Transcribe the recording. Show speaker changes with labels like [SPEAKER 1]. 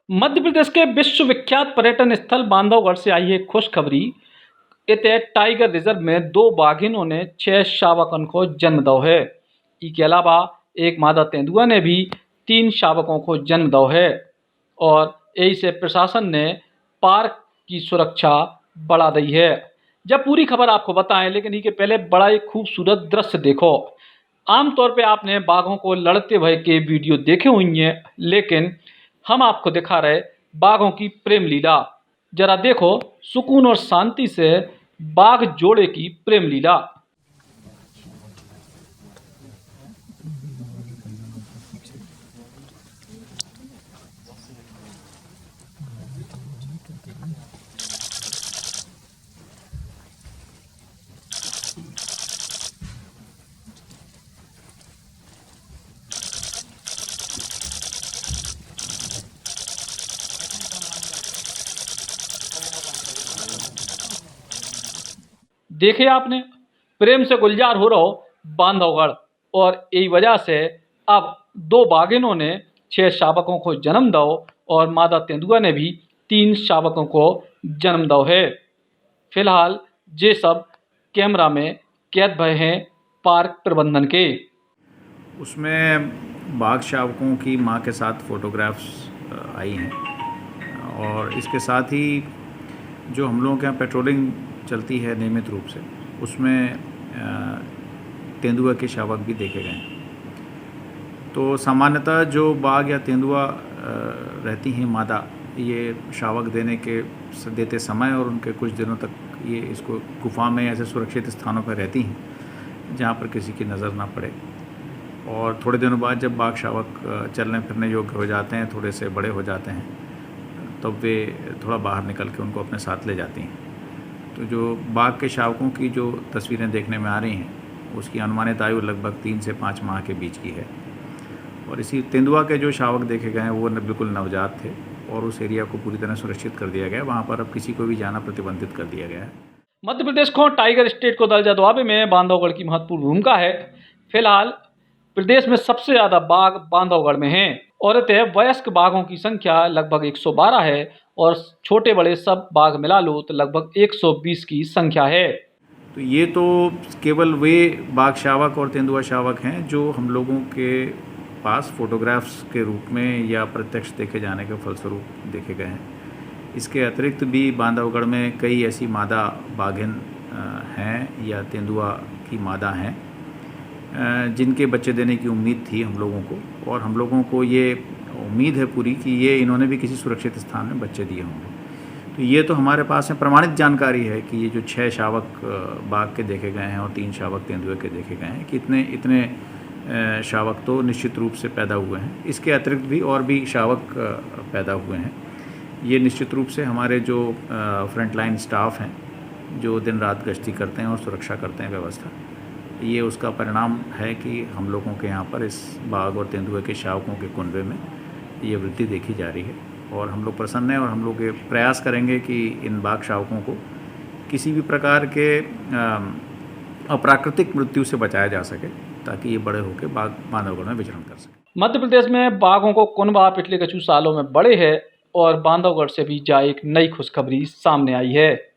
[SPEAKER 1] मध्य प्रदेश के विश्वविख्यात पर्यटन स्थल बांधवगढ़ से आई है खुशखबरी। इते टाइगर रिजर्व में दो बाघिनों ने 6 शावकन को जन्म दो है। इसके अलावा एक मादा तेंदुआ ने भी 3 शावकों को जन्म दो है। और यही से प्रशासन ने पार्क की सुरक्षा बढ़ा दी है। जब पूरी खबर आपको बताएं, लेकिन इसके पहले बड़ा एक खूबसूरत दृश्य देखो। आमतौर पे आपने बाघों को लड़ते भय के वीडियो देखे हुई हैं, लेकिन हम आपको दिखा रहे बाघों की प्रेम लीला। जरा देखो सुकून और शांति से बाघ जोड़े की प्रेम लीला। देखे आपने, प्रेम से गुलजार हो रहो बांधवगढ़। और यही वजह से अब दो बाघिनों ने 6 शावकों को जन्म दो और मादा तेंदुआ ने भी 3 शावकों को जन्म दो है। फिलहाल ये सब कैमरा में कैद भय हैं पार्क प्रबंधन के।
[SPEAKER 2] उसमें बाघ शावकों की मां के साथ फ़ोटोग्राफ्स आई हैं। और इसके साथ ही जो हम लोगों के यहाँ पेट्रोलिंग चलती है नियमित रूप से, उसमें तेंदुआ के शावक भी देखे गए हैं। तो सामान्यतः जो बाघ या तेंदुआ रहती हैं मादा, ये शावक देते समय और उनके कुछ दिनों तक ये इसको गुफा में ऐसे सुरक्षित स्थानों पर रहती हैं जहाँ पर किसी की नज़र ना पड़े। और थोड़े दिनों बाद जब बाघ शावक चलने फिरने योग्य हो जाते हैं, थोड़े से बड़े हो जाते हैं, तब वे थोड़ा बाहर निकल के उनको अपने साथ ले जाती हैं। तो जो बाघ के शावकों की जो तस्वीरें देखने में आ रही हैं, उसकी अनुमानित आयु लगभग 3 से 5 माह के बीच की है। और इसी तेंदुआ के जो शावक देखे गए हैं वो बिल्कुल नवजात थे और उस एरिया को पूरी तरह सुरक्षित कर दिया गया। वहाँ पर अब किसी को भी जाना प्रतिबंधित कर दिया गया है।
[SPEAKER 1] मध्य प्रदेश को टाइगर स्टेट को दर्जा दिलाने में बांधवगढ़ की महत्वपूर्ण भूमिका है। फिलहाल प्रदेश में सबसे ज्यादा बाघ बांधवगढ़ में हैं और इतने वयस्क बाघों की संख्या लगभग 112 है और छोटे बड़े सब बाघ मिला लो तो लगभग 120 की संख्या है।
[SPEAKER 2] तो ये तो केवल वे बाघ शावक और तेंदुआ शावक हैं जो हम लोगों के पास फोटोग्राफ्स के रूप में या प्रत्यक्ष देखे जाने के फलस्वरूप देखे गए हैं। इसके अतिरिक्त भी बांधवगढ़ में कई ऐसी मादा बाघिन हैं या तेंदुआ की मादा हैं जिनके बच्चे देने की उम्मीद थी हम लोगों को, और हम लोगों को ये उम्मीद है पूरी कि ये इन्होंने भी किसी सुरक्षित स्थान में बच्चे दिए होंगे। तो ये तो हमारे पास में प्रमाणित जानकारी है कि ये जो 6 शावक बाघ के देखे गए हैं और 3 शावक तेंदुए के देखे गए हैं कि इतने शावक तो निश्चित रूप से पैदा हुए हैं। इसके अतिरिक्त भी और भी शावक पैदा हुए हैं। ये निश्चित रूप से हमारे जो फ्रंटलाइन स्टाफ हैं जो दिन रात गश्ती करते हैं और सुरक्षा करते हैं व्यवस्था, ये उसका परिणाम है कि हम लोगों के यहाँ पर इस बाघ और तेंदुए के शावकों के कुनबे में ये वृद्धि देखी जा रही है। और हम लोग प्रसन्न हैं और हम लोग ये प्रयास करेंगे कि इन बाघ शावकों को किसी भी प्रकार के अप्राकृतिक मृत्यु से बचाया जा सके, ताकि ये बड़े होकर बांधवगढ़ में विचरण कर सके।
[SPEAKER 1] मध्य प्रदेश में बाघों को कुनबा पिछले कुछ सालों में बड़े है और बांधवगढ़ से भी जा एक नई खुशखबरी सामने आई है।